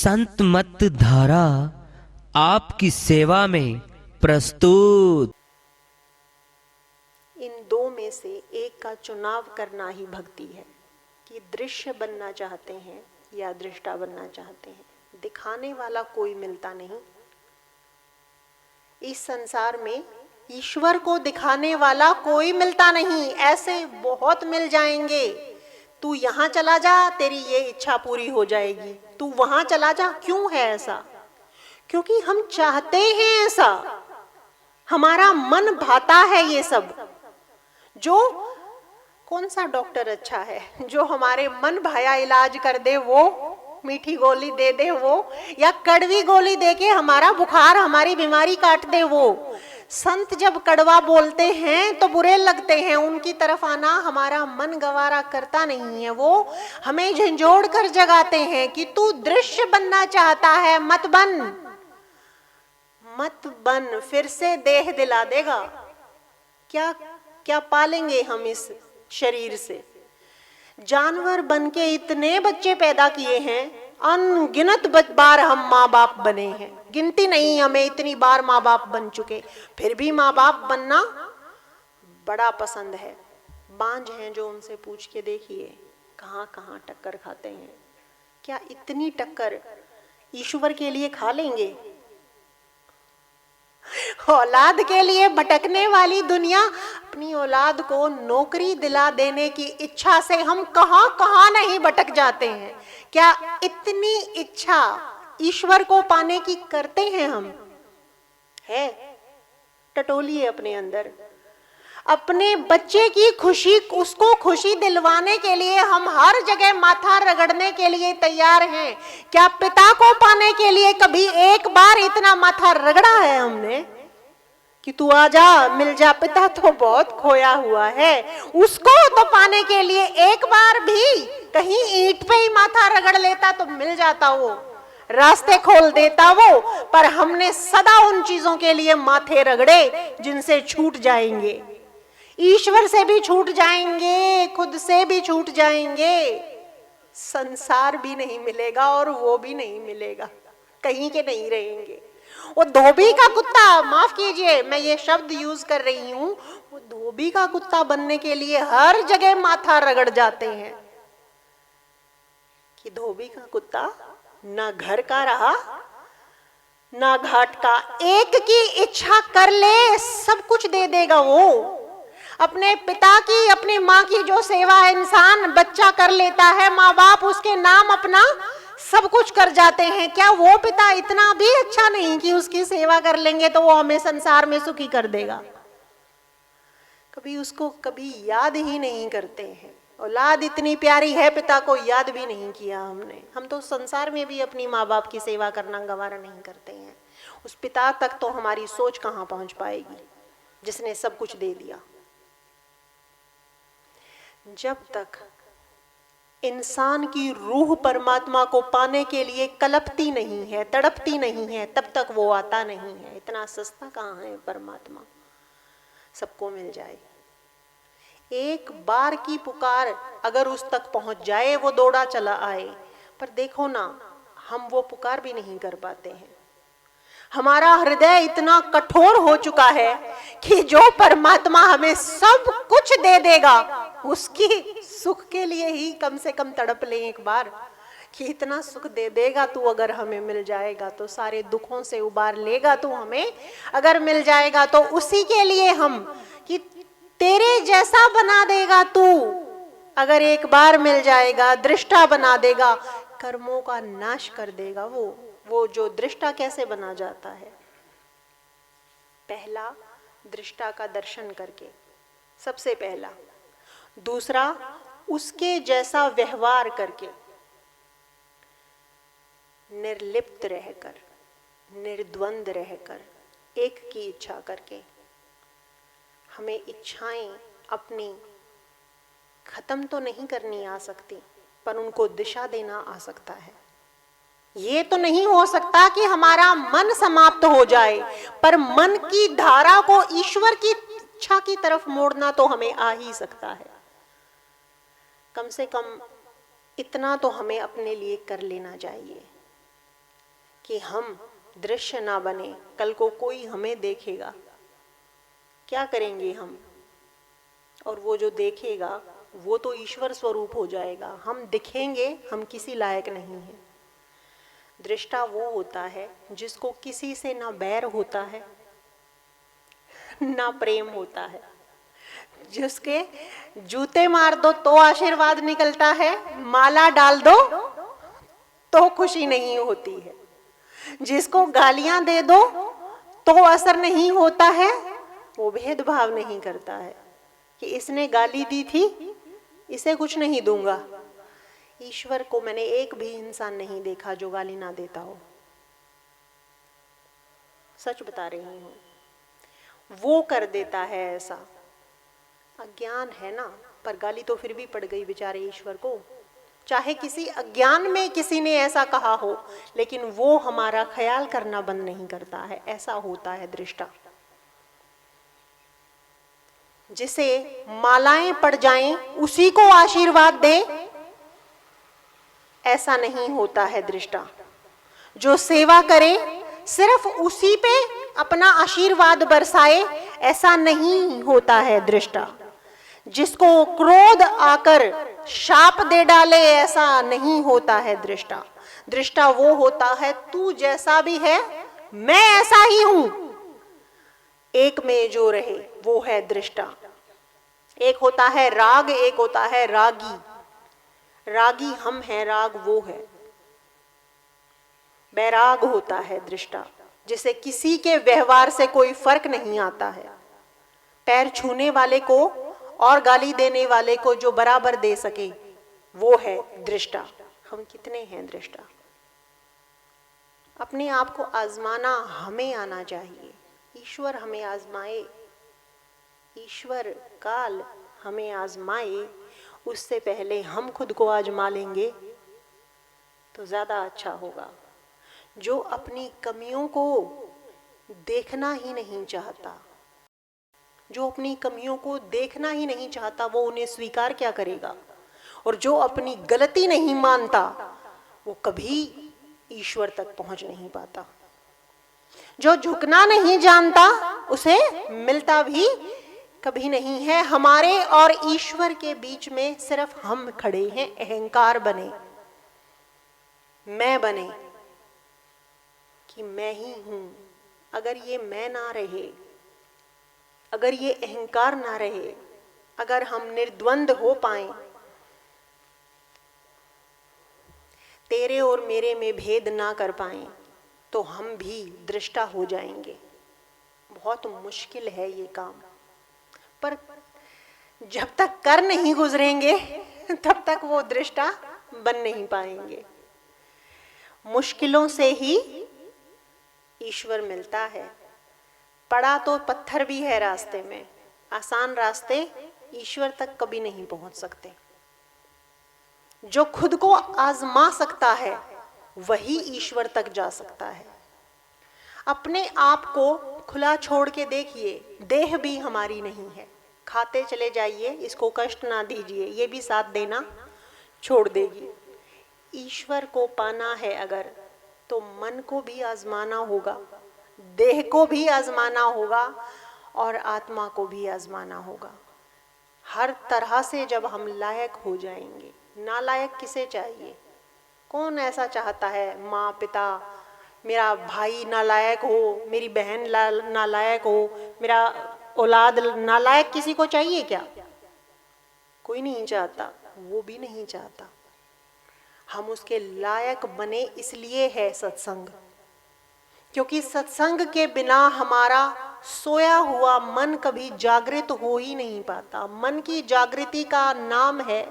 संत मत धारा आपकी सेवा में प्रस्तुत। इन दो में से एक का चुनाव करना ही भक्ति है कि दृश्य बनना चाहते हैं या दृष्टा बनना चाहते हैं। दिखाने वाला कोई मिलता नहीं इस संसार में। ईश्वर को दिखाने वाला कोई मिलता नहीं, ऐसे बहुत मिल जाएंगे। तू यहाँ चला जा, तेरी ये इच्छा पूरी हो जाएगी, तू वहां चला जा। क्यों है ऐसा? क्योंकि हम चाहते हैं ऐसा, हमारा मन भाता है ये सब। जो कौन सा डॉक्टर अच्छा है जो हमारे मन भाया इलाज कर दे, वो मीठी गोली दे दे वो, या कड़वी गोली दे के हमारा बुखार हमारी बीमारी काट दे वो। संत जब कड़वा बोलते हैं तो बुरे लगते हैं, उनकी तरफ आना हमारा मन गवारा करता नहीं है। वो हमें झंझोड़ कर जगाते हैं कि तू दृश्य बनना चाहता है, मत बन, मत बन, फिर से देह दिला देगा। क्या क्या पालेंगे हम इस शरीर से? जानवर बन के इतने बच्चे पैदा किए हैं, अनगिनत बार हम माँ बाप बने हैं, गिनती नहीं हमें इतनी बार माँ बाप बन चुके, फिर भी माँ बाप बनना बड़ा पसंद है। बांझ हैं जो, उनसे पूछ के देखिए कहाँ कहाँ टक्कर खाते हैं। क्या इतनी टक्कर ईश्वर के लिए खा लेंगे? औलाद के लिए भटकने वाली दुनिया अपनी औलाद को नौकरी दिला देने की इच्छा से हम कहां कहां नहीं भटक जाते हैं। क्या इतनी इच्छा ईश्वर को पाने की करते हैं हम? है? टटोलिए अपने अंदर। अपने बच्चे की खुशी, उसको खुशी दिलवाने के लिए हम हर जगह माथा रगड़ने के लिए तैयार हैं। क्या पिता को पाने के लिए कभी एक बार इतना माथा रगड़ा है हमने कि तू आजा, मिल जा? पिता तो बहुत खोया हुआ है, उसको तो पाने के लिए एक बार भी कहीं ईंट पे ही माथा रगड़ लेता तो मिल जाता, वो रास्ते खोल देता वो। पर हमने सदा उन चीजों के लिए माथे रगड़े जिनसे छूट जाएंगे, ईश्वर से भी छूट जाएंगे, खुद से भी छूट जाएंगे, संसार भी नहीं मिलेगा और वो भी नहीं मिलेगा, कहीं के नहीं रहेंगे। वो धोबी का कुत्ता, माफ कीजिए मैं ये शब्द यूज कर रही हूं, वो धोबी का कुत्ता बनने के लिए हर जगह माथा रगड़ जाते हैं कि धोबी का कुत्ता ना घर का रहा ना घाट का, एक की इच्छा कर ले सब कुछ दे देगा वो। अपने पिता की, अपनी माँ की जो सेवा इंसान बच्चा कर लेता है, माँ बाप उसके नाम अपना सब कुछ कर जाते हैं। क्या वो पिता इतना भी अच्छा नहीं कि उसकी सेवा कर लेंगे तो वो हमें संसार में सुखी कर देगा? कभी उसको कभी याद ही नहीं करते हैं। औलाद इतनी प्यारी है, पिता को याद भी नहीं किया हमने। हम तो संसार में भी अपनी माँ बाप की सेवा करना गवारा नहीं करते हैं। उस पिता तक तो हमारी सोच कहाँ पहुंच पाएगी जिसने सब कुछ दे दिया। जब तक इंसान की रूह परमात्मा को पाने के लिए कलपती नहीं है, तड़पती नहीं है, तब तक वो आता नहीं है। इतना सस्ता कहाँ है परमात्मा, सबको मिल जाए। एक बार की पुकार अगर उस तक पहुंच जाए, वो दौड़ा चला आए। पर देखो ना, हम वो पुकार भी नहीं कर पाते हैं। हमारा हृदय इतना कठोर हो चुका है कि जो परमात्मा हमें सब कुछ दे देगा, उसकी सुख के लिए ही कम से कम तड़प लें एक बार कि इतना सुख दे देगा तू, अगर हमें मिल जाएगा तो सारे दुखों से उबार लेगा तू हमें, अगर मिल जाएगा तो उसी के लिए हम, कि तेरे जैसा बना देगा तू, अगर एक बार मिल जाएगा, दृष्टा बना देगा, कर्मों का नाश कर देगा वो जो दृष्टा कैसे बना जाता है? पहला, दृष्टा का दर्शन करके, सबसे पहला। दूसरा, उसके जैसा व्यवहार करके, निर्लिप्त रहकर, निर्द्वंद रहकर, एक की इच्छा करके। हमें इच्छाएं अपनी खत्म तो नहीं करनी आ सकती, पर उनको दिशा देना आ सकता है। ये तो नहीं हो सकता कि हमारा मन समाप्त हो जाए, पर मन की धारा को ईश्वर की इच्छा की तरफ मोड़ना तो हमें आ ही सकता है। कम से कम इतना तो हमें अपने लिए कर लेना चाहिए। कि हम दृश्य ना बने, कल को कोई हमें देखेगा, क्या करेंगे हम? और वो जो देखेगा वो तो ईश्वर स्वरूप हो जाएगा, हम दिखेंगे, हम किसी लायक नहीं हैं। दृष्टा वो होता है जिसको किसी से ना बैर होता है ना प्रेम होता है, जिसके जूते मार दो तो आशीर्वाद निकलता है, माला डाल दो तो खुशी नहीं होती है, जिसको गालियां दे दो तो असर नहीं होता है, वो भेदभाव नहीं करता है कि इसने गाली दी थी इसे कुछ नहीं दूंगा। ईश्वर को मैंने एक भी इंसान नहीं देखा जो गाली ना देता हो, सच बता रही हूं। वो कर देता है ऐसा, अज्ञान है ना, पर गाली तो फिर भी पड़ गई बेचारे ईश्वर को। चाहे किसी अज्ञान में किसी ने ऐसा कहा हो, लेकिन वो हमारा ख्याल करना बंद नहीं करता है। ऐसा होता है दृष्टा। जिसे मालाएं पड़ जाएं उसी को आशीर्वाद दे, ऐसा नहीं होता है दृष्टा। जो सेवा करे सिर्फ उसी पे अपना आशीर्वाद बरसाए, ऐसा नहीं होता है दृष्टा। जिसको क्रोध आकर शाप दे डाले, ऐसा नहीं होता है दृष्टा। दृष्टा वो होता है तू जैसा भी है मैं ऐसा ही हूं, एक में जो रहे वो है दृष्टा। एक होता है राग, एक होता है रागी। रागी हम हैं, राग वो है। बैराग होता है दृष्टा, जिसे किसी के व्यवहार से कोई फर्क नहीं आता है। पैर छूने वाले को और गाली देने वाले को जो बराबर दे सके वो है दृष्टा। हम कितने हैं दृष्टा? अपने आप को आजमाना हमें आना चाहिए। ईश्वर हमें आजमाए, ईश्वर काल हमें आजमाए, उससे पहले हम खुद को आजमा लेंगे तो ज्यादा अच्छा होगा। जो अपनी कमियों को देखना ही नहीं चाहता, जो अपनी कमियों को देखना ही नहीं चाहता, वो उन्हें स्वीकार क्या करेगा? और जो अपनी गलती नहीं मानता, वो कभी ईश्वर तक पहुंच नहीं पाता। जो झुकना नहीं जानता, उसे मिलता भी कभी नहीं है। हमारे और ईश्वर के बीच में सिर्फ हम खड़े हैं। अहंकार बने, मैं बने कि मैं ही हूं। अगर ये मैं ना रहे, अगर ये अहंकार ना रहे, अगर हम निर्द्वंद हो पाए, तेरे और मेरे में भेद ना कर पाए, तो हम भी दृष्टा हो जाएंगे। बहुत मुश्किल है ये काम, पर जब तक कर नहीं गुजरेंगे तब तक वो दृष्टा बन नहीं पाएंगे। मुश्किलों से ही ईश्वर मिलता है। पड़ा तो पत्थर भी है रास्ते में, आसान रास्ते ईश्वर तक कभी नहीं पहुंच सकते। जो खुद को आजमा सकता है वही ईश्वर तक जा सकता है। अपने आप को खुला छोड़ के देखिए, देह भी हमारी नहीं है। खाते चले जाइए, इसको कष्ट ना दीजिए, ये भी साथ देना छोड़ देगी। ईश्वर को पाना है अगर, तो मन को भी आजमाना होगा, देह को भी आजमाना होगा और आत्मा को भी आजमाना होगा। हर तरह से जब हम लायक हो जाएंगे, नालायक किसे चाहिए? कौन ऐसा चाहता है माँ पिता मेरा भाई नालायक हो, मेरी बहन नालायक हो, मेरा औलाद नालायक? किसी को चाहिए क्या? कोई नहीं चाहता, वो भी नहीं चाहता। हम उसके लायक बने इसलिए है सत्संग, क्योंकि सत्संग के बिना हमारा सोया हुआ मन कभी जागृत हो ही नहीं पाता। मन की जागृति का नाम है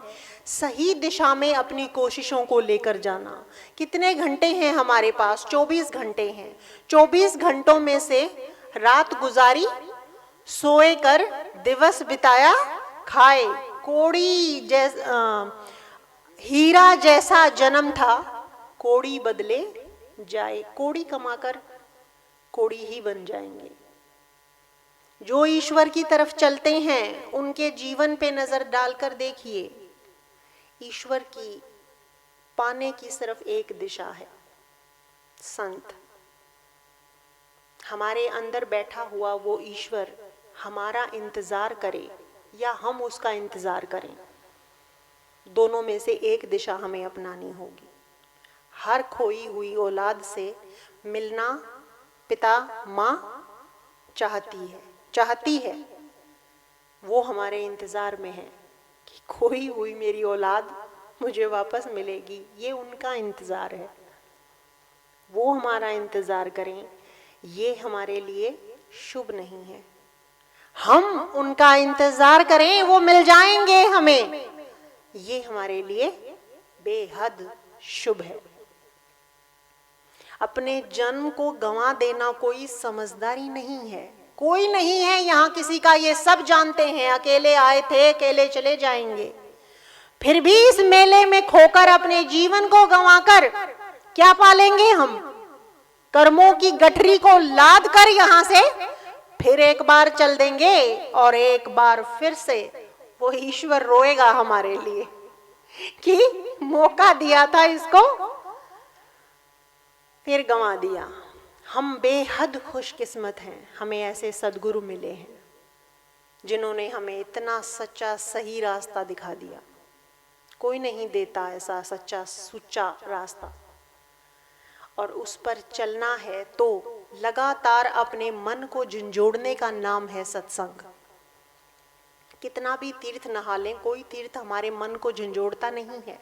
सही दिशा में अपनी कोशिशों को लेकर जाना। कितने घंटे हैं हमारे पास? 24 घंटे हैं। 24 घंटों में से रात गुजारी, सोए कर दिवस बिताया, खाए कोड़ी जैसा हीरा जैसा जन्म था, कोड़ी बदले जाए। कोड़ी कमाकर कोड़ी ही बन जाएंगे। जो ईश्वर की तरफ चलते हैं उनके जीवन पे नजर डालकर देखिए, ईश्वर की पाने की सिर्फ एक दिशा है, संत, हमारे अंदर बैठा हुआ वो ईश्वर हमारा इंतजार करे या हम उसका इंतजार करें, दोनों में से एक दिशा हमें अपनानी होगी। हर खोई हुई औलाद से मिलना पिता माँ चाहती है। वो हमारे इंतजार में है कि खोई हुई मेरी औलाद मुझे वापस मिलेगी, ये उनका इंतजार है। वो हमारा इंतजार करें, ये हमारे लिए शुभ नहीं है। हम उनका इंतजार करें, वो मिल जाएंगे हमें, ये हमारे लिए बेहद शुभ है। अपने जन्म को गंवा देना कोई समझदारी नहीं है। कोई नहीं है यहाँ किसी का, ये सब जानते हैं, अकेले आए थे अकेले चले जाएंगे। फिर भी इस मेले में खोकर अपने जीवन को गंवाकर क्या पालेंगे हम? कर्मों की गठरी को लाद कर यहाँ से फिर एक बार चल देंगे और एक बार फिर से वो ईश्वर रोएगा हमारे लिए कि मौका दिया था इसको, फिर गंवा दिया। हम बेहद खुशकिस्मत हैं, हमें ऐसे सद्गुरु मिले हैं जिन्होंने हमें इतना सच्चा सही रास्ता दिखा दिया। कोई नहीं देता ऐसा सच्चा सुच्चा रास्ता, और उस पर चलना है तो लगातार अपने मन को झंझोड़ने का नाम है सत्संग। कितना भी तीर्थ नहा लें, कोई तीर्थ हमारे मन को झंझोड़ता नहीं है।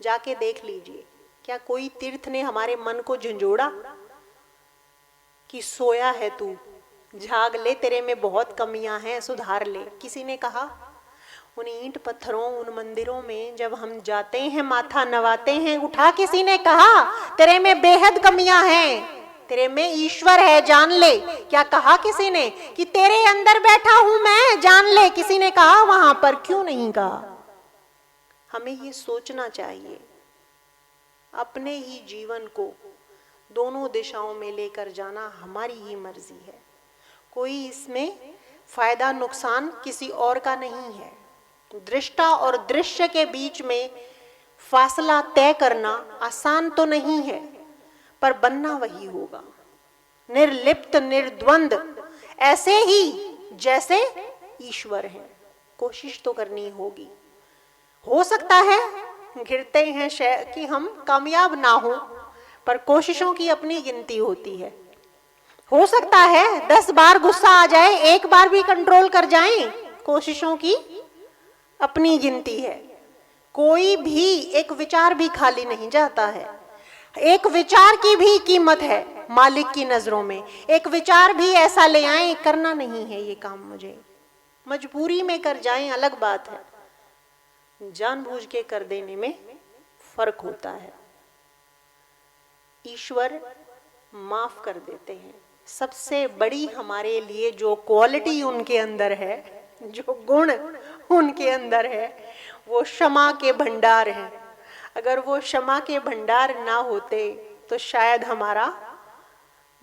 जाके देख लीजिए, क्या कोई तीर्थ ने हमारे मन को झंझोड़ा कि सोया है तू, जाग ले, तेरे में बहुत कमियां हैं, सुधार ले? किसी ने कहा? उन ईंट पत्थरों, उन मंदिरों में जब हम जाते हैं, माथा नवाते हैं, उठा किसी ने कहा तेरे में बेहद कमियां हैं, तेरे में ईश्वर है, जान ले? क्या कहा किसी ने कि तेरे अंदर बैठा हूं मैं, जान ले? किसी ने कहा वहां पर? क्यों नहीं कहा? हमें ये सोचना चाहिए। अपने ही जीवन को दोनों दिशाओं में लेकर जाना हमारी ही मर्जी है। कोई इसमें फायदा नुकसान किसी और का नहीं है। दृष्टा और दृश्य के बीच में फासला तय करना आसान तो नहीं है, पर बनना वही होगा, निर्लिप्त निर्द्वंद, ऐसे ही जैसे ईश्वर है। कोशिश तो करनी होगी। हो सकता है गिरते हैं कि हम कामयाब ना हो, पर कोशिशों की अपनी गिनती होती है। हो सकता है 10 बार गुस्सा आ जाए, एक बार भी कंट्रोल कर जाएं, कोशिशों की अपनी गिनती है। कोई भी एक विचार भी खाली नहीं जाता है। एक विचार की भी कीमत है मालिक की नजरों में। एक विचार भी ऐसा ले आए, करना नहीं है ये काम, मुझे मजबूरी में कर जाएं अलग बात है, जानबूझ के कर देने में फर्क होता है। ईश्वर माफ कर देते हैं। सबसे बड़ी हमारे लिए जो क्वालिटी उनके अंदर है, जो गुण उनके अंदर है, वो क्षमा के भंडार हैं। अगर वो क्षमा के भंडार ना होते तो शायद हमारा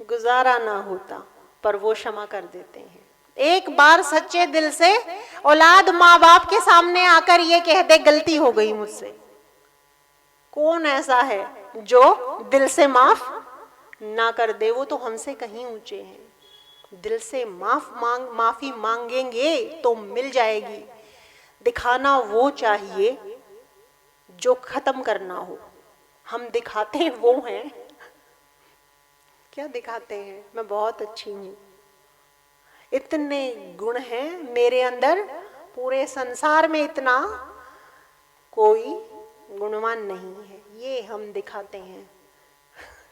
गुजारा ना होता, पर वो क्षमा कर देते हैं। एक बार सच्चे दिल से औलाद माँ बाप के सामने आकर ये कह दे गलती हो गई मुझसे। कौन ऐसा है जो दिल से माफ ना कर दे? वो तो हमसे कहीं ऊंचे हैं। दिल से माफी मांगेंगे तो मिल जाएगी। दिखाना वो चाहिए जो खत्म करना हो। हम दिखाते वो हैं। क्या दिखाते हैं? मैं बहुत अच्छी हूँ, इतने गुण हैं मेरे अंदर, पूरे संसार में इतना कोई गुणवान नहीं है। ये हम दिखाते हैं,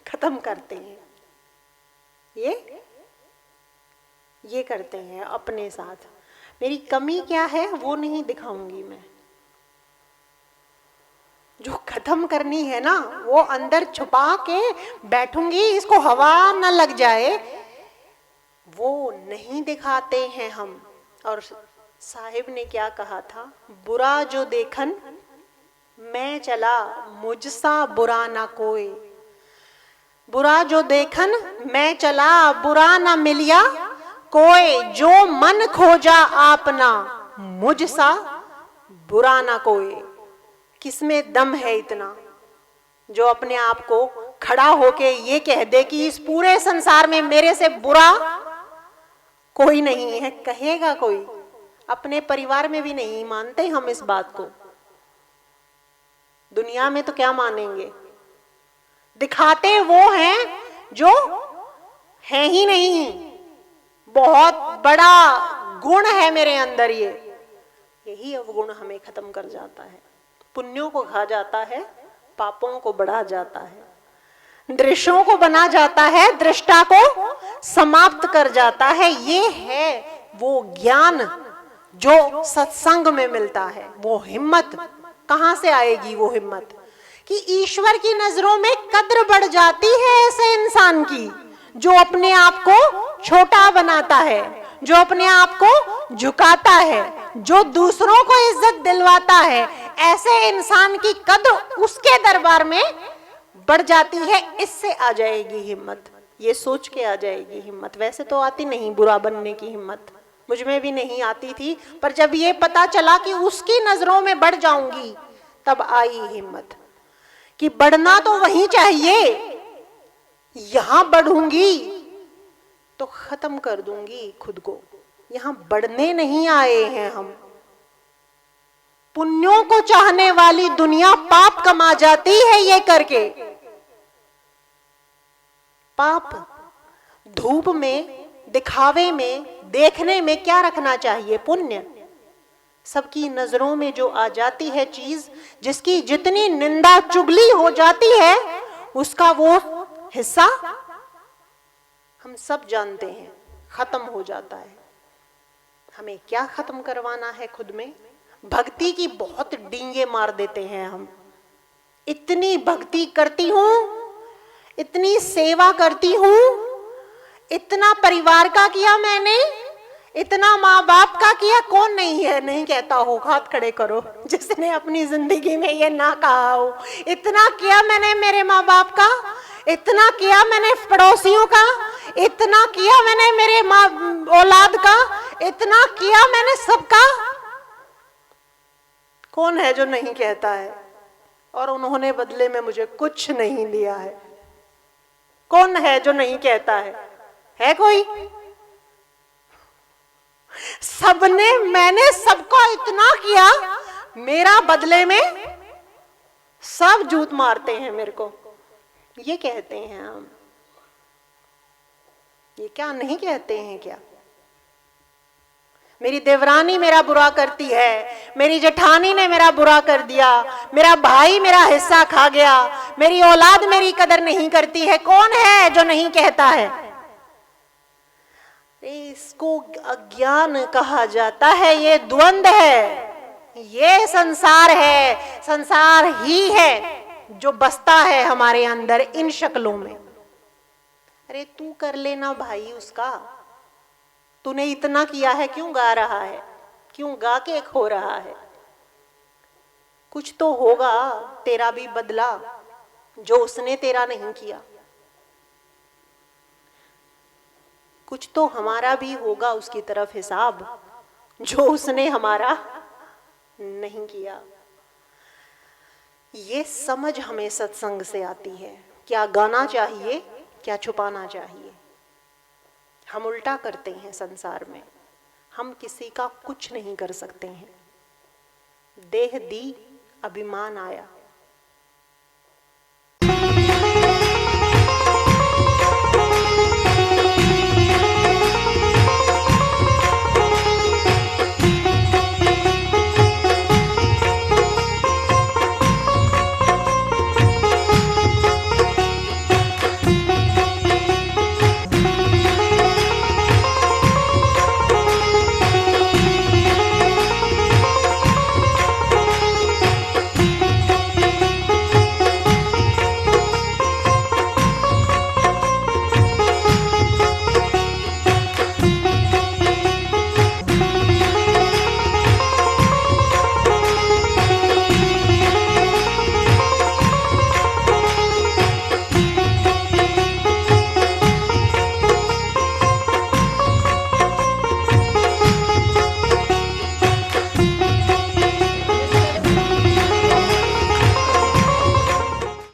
खत्म करते हैं। ये करते हैं अपने साथ। मेरी कमी क्या है वो नहीं दिखाऊंगी मैं। जो खत्म करनी है ना, वो अंदर छुपा के बैठूंगी, इसको हवा न लग जाए, वो नहीं दिखाते हैं हम। और साहिब ने क्या कहा था? बुरा जो देखन मैं चला, मुझसा बुरा ना कोई। बुरा जो देखन मैं चला, बुरा ना मिलिया कोई। जो मन खोजा आपना, मुझसा बुरा ना कोई। किसमें दम है इतना जो अपने आप को खड़ा होके ये कह दे कि इस पूरे संसार में मेरे से बुरा कोई नहीं है, कहेगा कोई? अपने परिवार में भी नहीं मानते हम इस बात को, दुनिया में तो क्या मानेंगे? दिखाते वो हैं जो है ही नहीं। बहुत बड़ा गुण है मेरे अंदर, यही अवगुण हमें खत्म कर जाता है, पुण्यों को खा जाता है, पापों को बढ़ा जाता है, दृश्यों को बना जाता है, दृष्टा को समाप्त कर जाता है। ये है वो ज्ञान जो सत्संग में मिलता है। वो हिम्मत कहां से आएगी? वो हिम्मत कि ईश्वर की नजरों में कद्र बढ़ जाती है ऐसे इंसान की जो अपने आप को छोटा बनाता है, जो अपने आप को झुकाता है, जो दूसरों को इज्जत दिलवाता है। ऐसे इंसान की कद्र उसके दरबार में बढ़ जाती है। इससे आ जाएगी हिम्मत, ये सोच के आ जाएगी हिम्मत। वैसे तो आती नहीं बुरा बनने की हिम्मत, मुझ में भी नहीं आती थी, पर जब ये पता चला कि उसकी नजरों में बढ़ जाऊंगी तब आई हिम्मत कि बढ़ना तो वहीं चाहिए, यहां बढ़ूंगी तो खत्म कर दूंगी खुद को। यहां बढ़ने नहीं आए हैं हम। पुण्यों को चाहने वाली दुनिया पाप कमा जाती है ये करके। पाप धूप में, दिखावे में, देखने में क्या रखना चाहिए? पुण्य। सबकी नजरों में जो आ जाती है चीज, जिसकी जितनी निंदा चुगली हो जाती है, उसका वो हिस्सा हम सब जानते हैं, खत्म हो जाता है। हमें क्या खत्म करवाना है खुद में? भक्ति की बहुत डींगे मार देते हैं हम। इतनी भक्ति करती हूं, इतनी सेवा करती हूं, इतना परिवार का किया मैंने, इतना माँ बाप का किया। कौन नहीं है नहीं कहता हो? हाथ खड़े करो जिसने अपनी जिंदगी में ये ना कहा हो, इतना किया मैंने मेरे माँ बाप का, इतना किया मैंने पड़ोसियों का, इतना किया मैंने मेरे माँ औलाद का, इतना किया मैंने सबका। कौन है जो नहीं कहता है? और उन्होंने बदले में मुझे कुछ नहीं दिया है। कौन है जो नहीं कहता है कोई? सबने, मैंने सबका इतना किया, मेरा बदले में सब जूत मारते हैं मेरे को, ये कहते हैं हम। ये क्या नहीं कहते हैं क्या? मेरी देवरानी मेरा बुरा करती है, मेरी जेठानी ने मेरा बुरा कर दिया, मेरा भाई मेरा हिस्सा खा गया, मेरी औलाद मेरी कदर नहीं करती है। कौन है जो नहीं कहता है? इसको अज्ञान कहा जाता है। ये द्वंद है, ये संसार है। संसार ही है जो बसता है हमारे अंदर इन शक्लों में। अरे तू कर लेना भाई उसका, तूने इतना किया है, क्यों गा रहा है? क्यों गा के खो रहा है? कुछ तो होगा तेरा भी बदला जो उसने तेरा नहीं किया। कुछ तो हमारा भी होगा उसकी तरफ हिसाब जो उसने हमारा नहीं किया। ये समझ हमें सत्संग से आती है। क्या गाना चाहिए, क्या छुपाना चाहिए? हम उल्टा करते हैं संसार में। हम किसी का कुछ नहीं कर सकते हैं। देह दी, अभिमान आया।